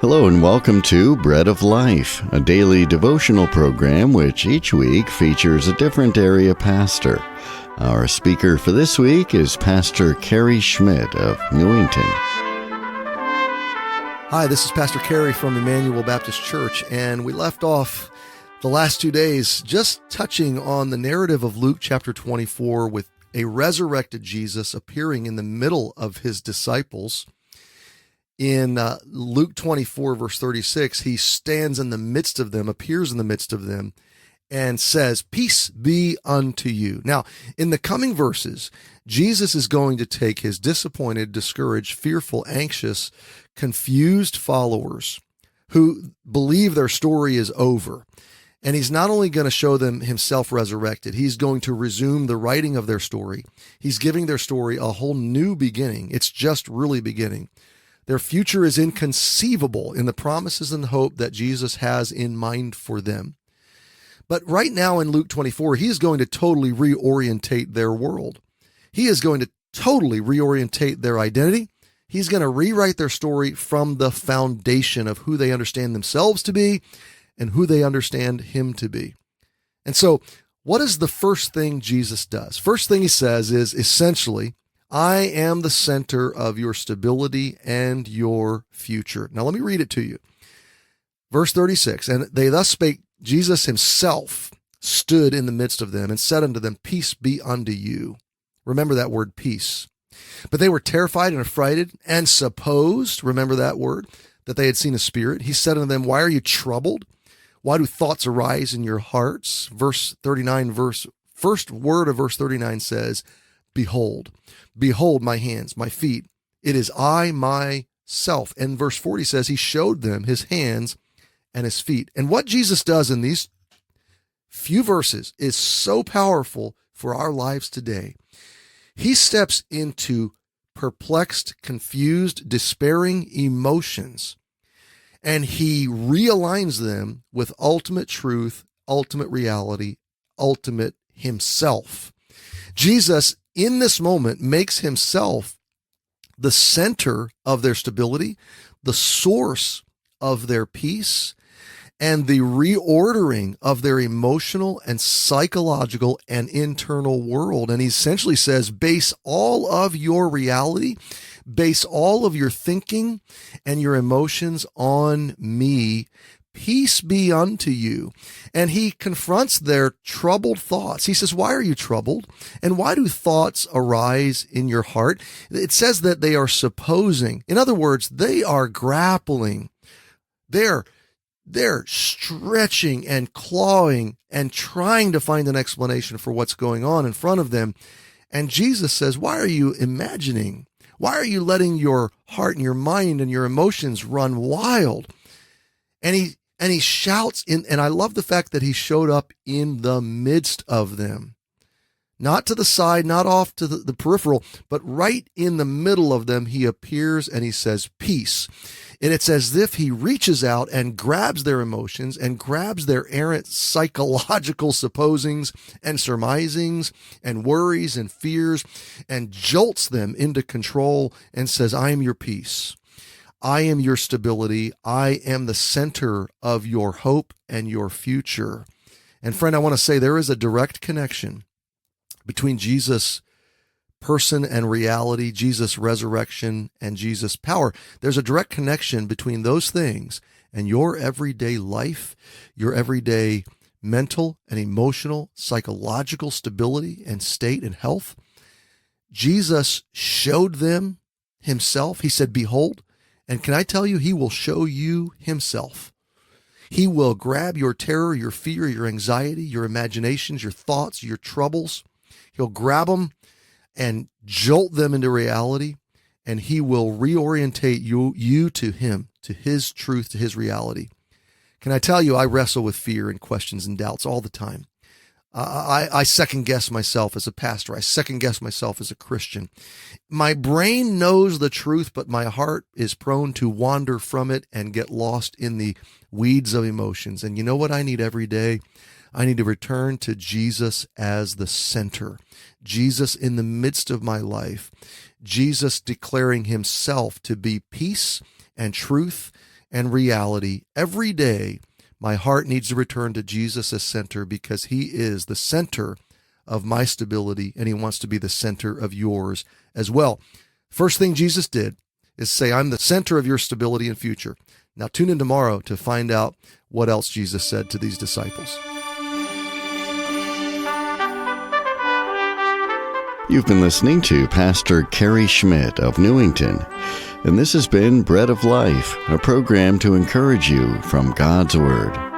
Hello and welcome to Bread of Life, a daily devotional program which each week features a different area pastor. Our speaker for this week is Pastor Cary Schmidt of Newington. Hi, this is Pastor Cary from Emmanuel Baptist Church, and we left off the last 2 days just touching on the narrative of Luke chapter 24 with a resurrected Jesus appearing in the middle of his disciples. In Luke 24, verse 36, he stands in the midst of them, appears in the midst of them, and says, "Peace be unto you." Now, in the coming verses, Jesus is going to take his disappointed, discouraged, fearful, anxious, confused followers who believe their story is over. And he's not only going to show them himself resurrected, he's going to resume the writing of their story. He's giving their story a whole new beginning. It's just really beginning. Their future is inconceivable in the promises and hope that Jesus has in mind for them. But right now in Luke 24, he is going to totally reorientate their world. He is going to totally reorientate their identity. He's going to rewrite their story from the foundation of who they understand themselves to be and who they understand him to be. And so what is the first thing Jesus does? First thing he says is essentially, I am the center of your stability and your future. Now let me read it to you. Verse 36, and they thus spake, Jesus himself stood in the midst of them and said unto them, "Peace be unto you." Remember that word, peace. But they were terrified and affrighted and supposed, remember that word, that they had seen a spirit. He said unto them, "Why are you troubled? Why do thoughts arise in your hearts?" Verse 39, first word of verse 39 says, "Behold, behold my hands, my feet. It is I myself." And verse 40 says he showed them his hands and his feet. And what Jesus does in these few verses is so powerful for our lives today. He steps into perplexed, confused, despairing emotions, and he realigns them with ultimate truth, ultimate reality, ultimate himself. Jesus, in this moment, makes himself the center of their stability, the source of their peace, and the reordering of their emotional and psychological and internal world. And he essentially says, base all of your reality, base all of your thinking and your emotions on me. Peace be unto you. And he confronts their troubled thoughts. He says, why are you troubled? And why do thoughts arise in your heart? It says that they are supposing. In other words, they are grappling. They're stretching and clawing and trying to find an explanation for what's going on in front of them. And Jesus says, why are you imagining? Why are you letting your heart and your mind and your emotions run wild? And he shouts in, and I love the fact that he showed up in the midst of them. Not to the side, not off to the peripheral, but right in the middle of them, he appears and he says, peace. And it's as if he reaches out and grabs their emotions and grabs their errant psychological supposings and surmisings and worries and fears and jolts them into control and says, I am your peace. I am your stability. I am the center of your hope and your future. And friend, I want to say there is a direct connection between Jesus' person and reality, Jesus' resurrection, and Jesus' power. There's a direct connection between those things and your everyday life, your everyday mental and emotional, psychological stability and state and health. Jesus showed them himself. He said, behold, and can I tell you, he will show you himself. He will grab your terror, your fear, your anxiety, your imaginations, your thoughts, your troubles. He'll grab them and jolt them into reality, and he will reorientate you to him, to his truth, to his reality. Can I tell you, I wrestle with fear and questions and doubts all the time. I second guess myself as a pastor. I second guess myself as a Christian. My brain knows the truth, but my heart is prone to wander from it and get lost in the weeds of emotions. And you know what I need every day? I need to return to Jesus as the center. Jesus in the midst of my life. Jesus declaring himself to be peace and truth and reality. Every day, my heart needs to return to Jesus as center because he is the center of my stability, and he wants to be the center of yours as well. First thing Jesus did is say, I'm the center of your stability and future. Now tune in tomorrow to find out what else Jesus said to these disciples. You've been listening to Pastor Cary Schmidt of Newington, and this has been Bread of Life, a program to encourage you from God's Word.